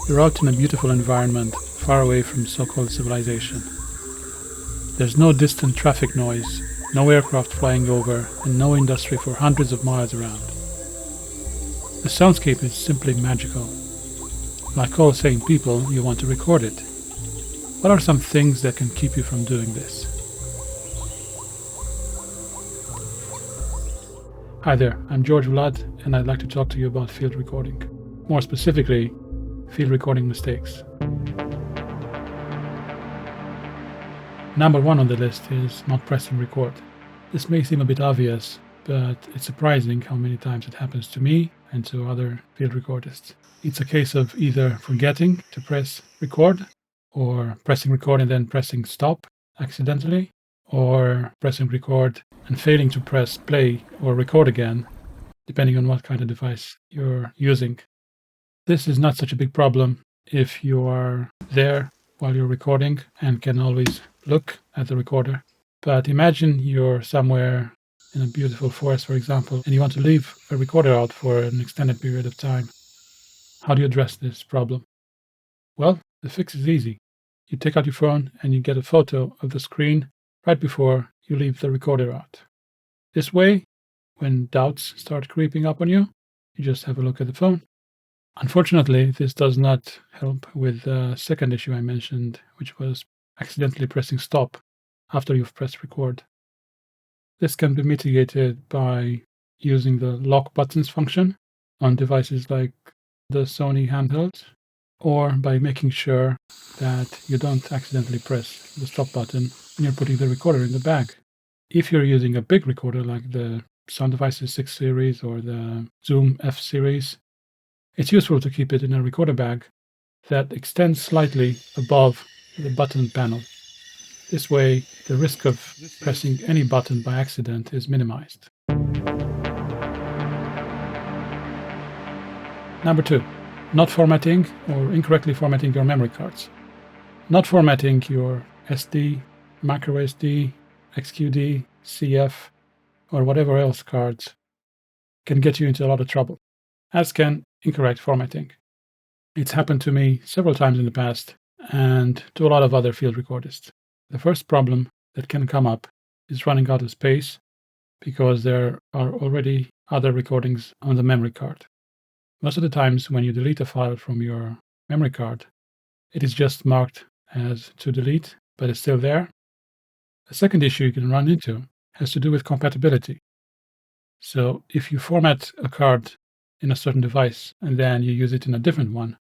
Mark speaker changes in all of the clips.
Speaker 1: You're out in a beautiful environment, far away from so-called civilization. There's no distant traffic noise, no aircraft flying over, and no industry for hundreds of miles around. The soundscape is simply magical. Like all sane people, you want to record it. What are some things that can keep you from doing this? Hi there, I'm George Vlad, and I'd like to talk to you about field recording. More specifically, field recording mistakes. Number one on the list is not pressing record. This may seem a bit obvious, but it's surprising how many times it happens to me and to other field recordists. It's a case of either forgetting to press record, or pressing record and then pressing stop accidentally, or pressing record and failing to press play or record again, depending on what kind of device you're using. This is not such a big problem if you are there while you're recording and can always look at the recorder. But imagine you're somewhere in a beautiful forest, for example, and you want to leave a recorder out for an extended period of time. How do you address this problem? Well, the fix is easy. You take out your phone and you get a photo of the screen right before you leave the recorder out. This way, when doubts start creeping up on you, you just have a look at the phone. Unfortunately, this does not help with the second issue I mentioned, which was accidentally pressing stop after you've pressed record. This can be mitigated by using the lock buttons function on devices like the Sony handhelds, or by making sure that you don't accidentally press the stop button when you're putting the recorder in the bag. If you're using a big recorder like the Sound Devices 6 series or the Zoom F series, it's useful to keep it in a recorder bag that extends slightly above the button panel. This way, the risk of pressing any button by accident is minimized. Number two, not formatting or incorrectly formatting your memory cards. Not formatting your SD, microSD, XQD, CF, or whatever else cards can get you into a lot of trouble, as can incorrect formatting. It's happened to me several times in the past and to a lot of other field recordists. The first problem that can come up is running out of space because there are already other recordings on the memory card. Most of the times when you delete a file from your memory card, it is just marked as to delete, but it's still there. The second issue you can run into has to do with compatibility. So if you format a card in a certain device and then you use it in a different one,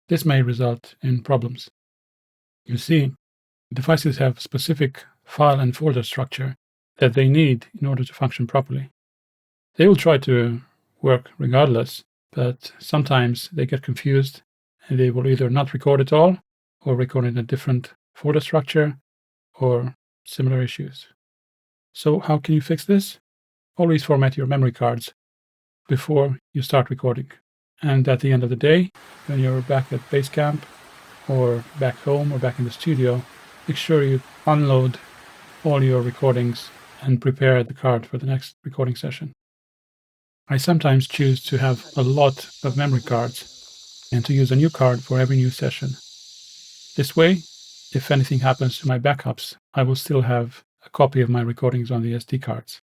Speaker 1: this may result in problems. You see, devices have specific file and folder structure that they need in order to function properly. They will try to work regardless, but sometimes they get confused and they will either not record at all or record in a different folder structure or similar issues. So how can you fix this? Always format your memory cards before you start recording. And at the end of the day, when you're back at base camp or back home or back in the studio, make sure you unload all your recordings and prepare the card for the next recording session. I sometimes choose to have a lot of memory cards and to use a new card for every new session. This way, if anything happens to my backups, I will still have a copy of my recordings on the SD cards.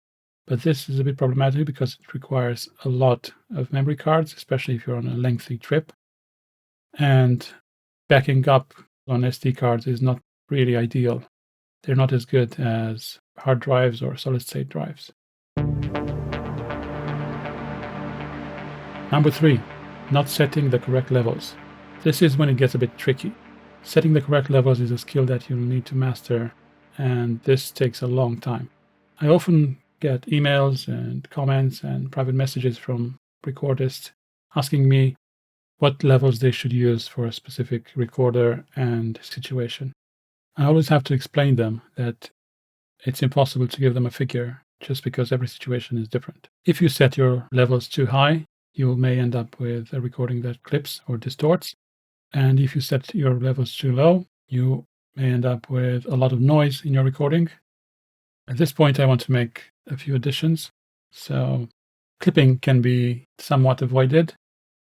Speaker 1: But this is a bit problematic because it requires a lot of memory cards, especially if you're on a lengthy trip. And backing up on SD cards is not really ideal. They're not as good as hard drives or solid-state drives. Number three, not setting the correct levels. This is when it gets a bit tricky. Setting the correct levels is a skill that you'll need to master, and this takes a long time. I often get emails and comments and private messages from recordists asking me what levels they should use for a specific recorder and situation. I always have to explain them that it's impossible to give them a figure just because every situation is different. If you set your levels too high, you may end up with a recording that clips or distorts. And if you set your levels too low, you may end up with a lot of noise in your recording. At this point, I want to make a few additions. So clipping can be somewhat avoided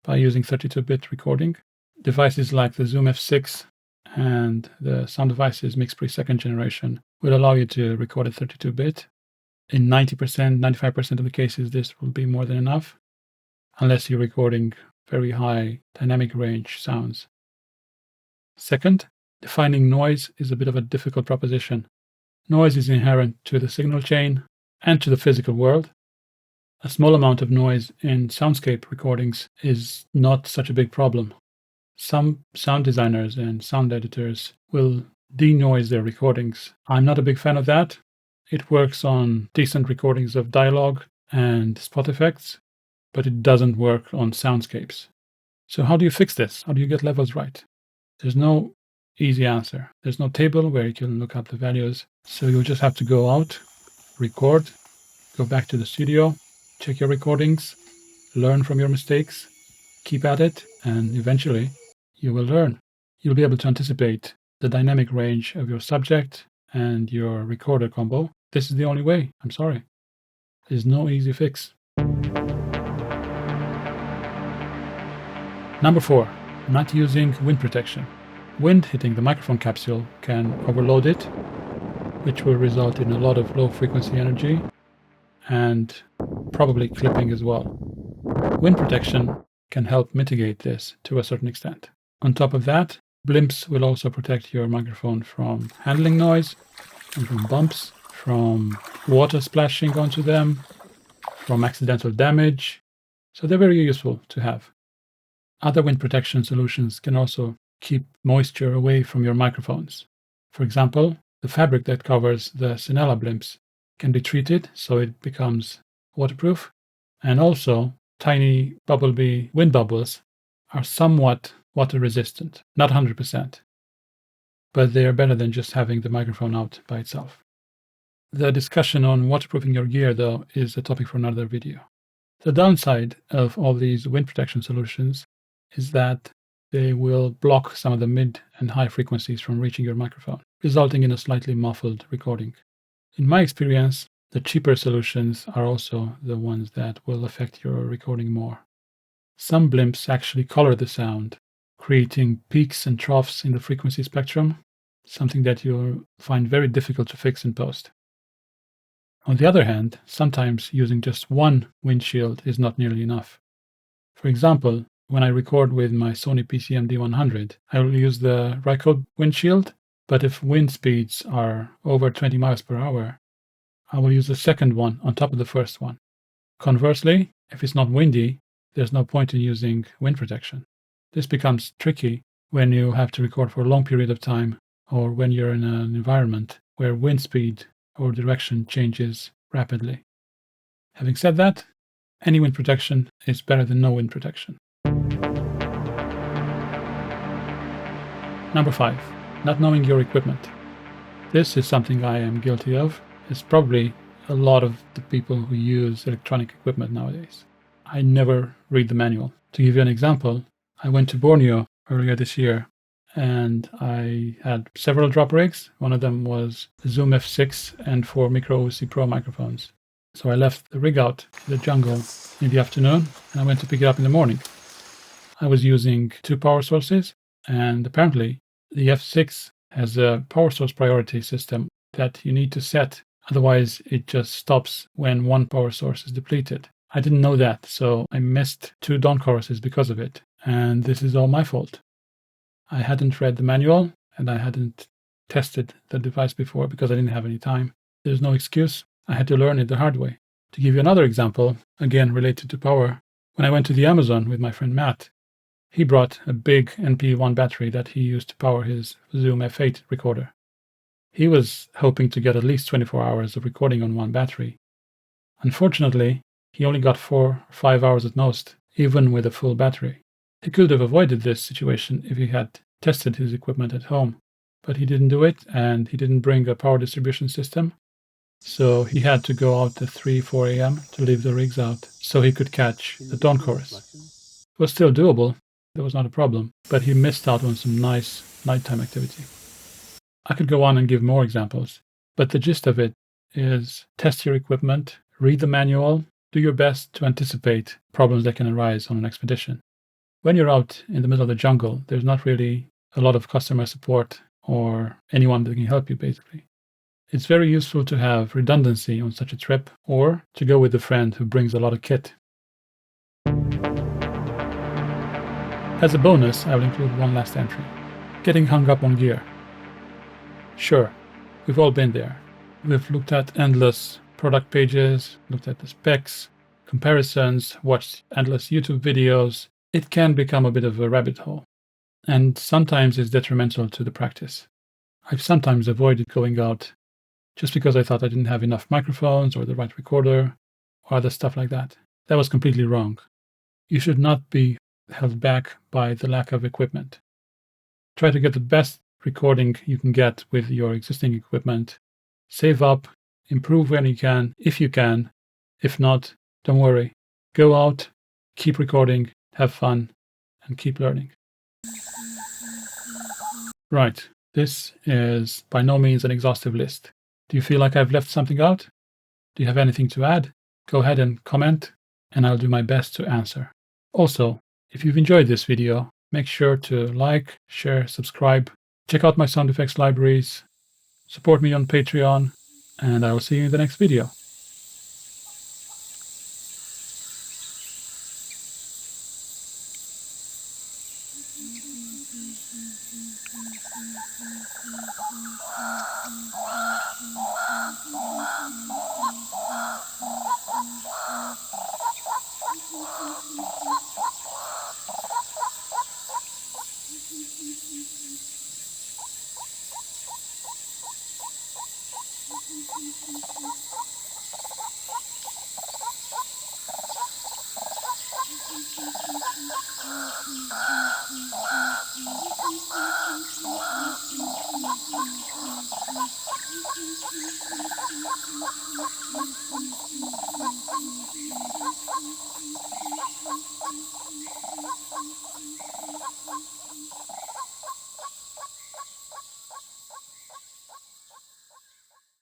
Speaker 1: by using 32-bit recording. Devices like the Zoom F6 and the Sound Devices MixPre second generation will allow you to record at 32-bit. In 90%, 95% of the cases, this will be more than enough, unless you're recording very high dynamic range sounds. Second, defining noise is a bit of a difficult proposition. Noise is inherent to the signal chain and to the physical world. A small amount of noise in soundscape recordings is not such a big problem. Some sound designers and sound editors will denoise their recordings. I'm not a big fan of that. It works on decent recordings of dialogue and spot effects, but it doesn't work on soundscapes. So how do you fix this? How do you get levels right? There's no easy answer. There's no table where you can look up the values. So you'll just have to go out, record, go back to the studio, check your recordings, learn from your mistakes, keep at it, and eventually you will learn. You'll be able to anticipate the dynamic range of your subject and your recorder combo. This is the only way. I'm sorry. There's no easy fix. Number 4, not using wind protection. Wind hitting the microphone capsule can overload it, which will result in a lot of low frequency energy and probably clipping as well. Wind protection can help mitigate this to a certain extent. On top of that, blimps will also protect your microphone from handling noise, and from bumps, from water splashing onto them, from accidental damage. So they're very useful to have. Other wind protection solutions can also keep moisture away from your microphones. For example, the fabric that covers the Sinella blimps can be treated so it becomes waterproof, and also tiny Bubblebee wind bubbles are somewhat water resistant, not 100%, but they are better than just having the microphone out by itself. The discussion on waterproofing your gear, though, is a topic for another video. The downside of all these wind protection solutions is that they will block some of the mid and high frequencies from reaching your microphone, resulting in a slightly muffled recording. In my experience, the cheaper solutions are also the ones that will affect your recording more. Some blimps actually color the sound, creating peaks and troughs in the frequency spectrum, something that you'll find very difficult to fix in post. On the other hand, sometimes using just one windshield is not nearly enough. For example, when I record with my Sony PCM D100, I will use the Rycote windshield, but if wind speeds are over 20 miles per hour, I will use the second one on top of the first one. Conversely, if it's not windy, there's no point in using wind protection. This becomes tricky when you have to record for a long period of time, or when you're in an environment where wind speed or direction changes rapidly. Having said that, any wind protection is better than no wind protection. Number 5, not knowing your equipment. This is something I am guilty of. It's probably a lot of the people who use electronic equipment nowadays. I never read the manual. To give you an example, I went to Borneo earlier this year and I had several drop rigs. One of them was the Zoom F6 and 4 Micro OC Pro microphones. So I left the rig out in the jungle in the afternoon and I went to pick it up in the morning. I was using 2 power sources, and apparently the F6 has a power source priority system that you need to set, otherwise it just stops when one power source is depleted. I didn't know that, so I missed 2 dawn choruses because of it, and this is all my fault. I hadn't read the manual and I hadn't tested the device before because I didn't have any time. There's no excuse. I had to learn it the hard way. To give you another example, again related to power, when I went to the Amazon with my friend Matt, he brought a big NP1 battery that he used to power his Zoom F8 recorder. He was hoping to get at least 24 hours of recording on one battery. Unfortunately, he only got 4 or 5 hours at most, even with a full battery. He could have avoided this situation if he had tested his equipment at home, but he didn't do it and he didn't bring a power distribution system. So he had to go out at 3-4 a.m. to leave the rigs out so he could catch the dawn chorus. It was still doable. That was not a problem, but he missed out on some nice nighttime activity. I could go on and give more examples, but the gist of it is test your equipment, read the manual, do your best to anticipate problems that can arise on an expedition. when you're out in the middle of the jungle, there's not really a lot of customer support or anyone that can help you, basically. It's very useful to have redundancy on such a trip, or to go with a friend who brings a lot of kit. As a bonus, I will include one last entry: getting hung up on gear. Sure, we've all been there. We've looked at endless product pages, looked at the specs, comparisons, watched endless YouTube videos. It can become a bit of a rabbit hole, and sometimes it's detrimental to the practice. I've sometimes avoided going out just because I thought I didn't have enough microphones or the right recorder or other stuff like that. That was completely wrong. You should not be held back by the lack of equipment. Try to get the best recording you can get with your existing equipment. Save up, improve when you can, if you can. If not, don't worry. Go out, keep recording, have fun, and keep learning. Right, this is by no means an exhaustive list. Do you feel like I've left something out? Do you have anything to add? Go ahead and comment, and I'll do my best to answer. Also, if you've enjoyed this video, make sure to like, share, subscribe, check out my sound effects libraries, support me on Patreon, and I will see you in the next video.